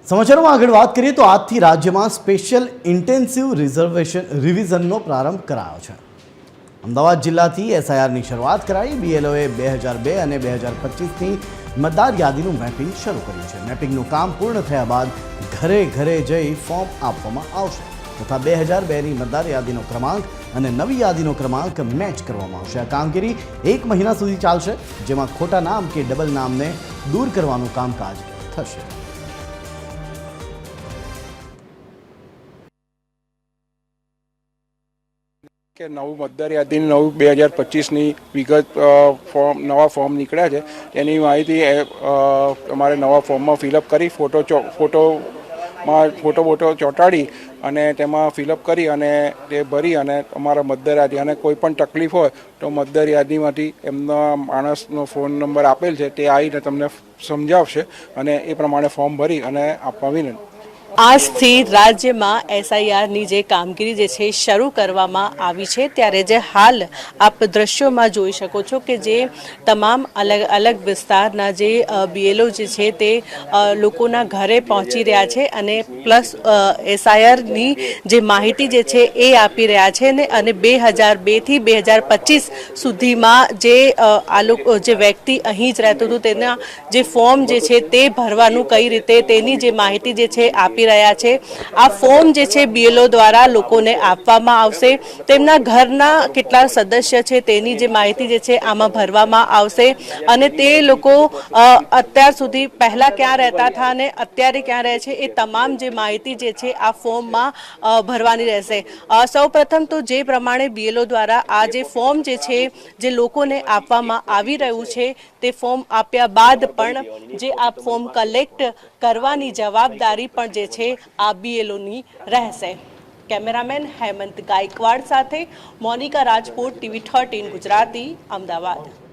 સમાચારોમાં આગળ વાત કરીએ તો આજથી રાજ્યમાં સ્પેશિયલ ઇન્ટેન્સિવ રિવિઝનનો પ્રારંભ કરાયો છે। અમદાવાદ જિલ્લાથી એસઆઈઆરની શરૂઆત કરાઈ। બીએલઓએ 2002 અને 2025ની મતદાર યાદીનું મેપિંગ શરૂ કર્યું છે। મેપિંગનું કામ પૂર્ણ થયા બાદ ઘરે ઘરે જઈ ફોર્મ આપવામાં આવશે તથા 2002ની મતદાર યાદીનો ક્રમાંક અને નવી યાદીનો ક્રમાંક મેચ કરવામાં આવશે। આ કામગીરી 1 મહિના સુધી ચાલશે, જેમાં ખોટા નામ કે ડબલ નામને દૂર કરવાનું કામકાજ થશે। કે નવું મતદાર યાદીની નવું 2025ની વિગત નવા ફોર્મ નીકળ્યા છે તેની માહિતી તમારે નવા ફોર્મમાં ફિલઅપ કરી ફોટો ચોંટાડી અને તેમાં ફિલઅપ કરી અને તે ભરી અને તમારા મતદાર યાદી અને કોઈ પણ તકલીફ હોય તો મતદાર યાદીમાંથી એમના માણસનો ફોન નંબર આપેલ છે તે આવીને તમને સમજાવશે અને એ પ્રમાણે ફોર્મ ભરી અને આપવા વિનંતી। આજથી રાજ્યમાં એસઆઈઆરની જે કામગીરી જે છે શરૂ કરવામાં આવી છે, ત્યારે જે હાલ આપ દ્રશ્યોમાં જોઈ શકો છો કે જે તમામ અલગ અલગ વિસ્તારના જે બીએલઓ જે છે તે લોકોના ઘરે પહોંચી રહ્યા છે અને પ્લસ એસઆઈઆરની જે માહિતી જે છે એ આપી રહ્યા છે ને અને 2002થી 2025 સુધીમાં જે જે વ્યક્તિ અહીં જ રહેતું હતું તેના જે ફોર્મ જે છે તે ભરવાનું કઈ રીતે તેની જે માહિતી જે છે આપી રહ્યા છે। આ ફોર્મ જે છે બીએલઓ દ્વારા લોકોને આપવામાં આવશે। તેમના ઘરના કેટલા સદસ્ય છે તેની જે માહિતી જે છે આમાં ભરવામાં આવશે અને તે લોકો અત્યાર સુધી પહેલા ક્યાં રહેતા હતા અને અત્યારે ક્યાં રહે છે એ તમામ જે માહિતી જે છે આ ફોર્મમાં ભરવાની રહેશે। સૌપ્રથમ તો જે પ્રમાણે બીએલઓ દ્વારા આ જે ફોર્મ જે છે જે લોકોને આપવામાં આવી રહ્યું છે તે ફોર્મ આપ્યા બાદ પણ જે આ ફોર્મ કલેક્ટ કરવાની જવાબદારી પણ જે છે આ બીએલઓની રહેશે। કેમેરામેન હેમંત ગાયકવાડ સાથે મોનિકા રાજપૂત, TV 13 ગુજરાતી, અમદાવાદ।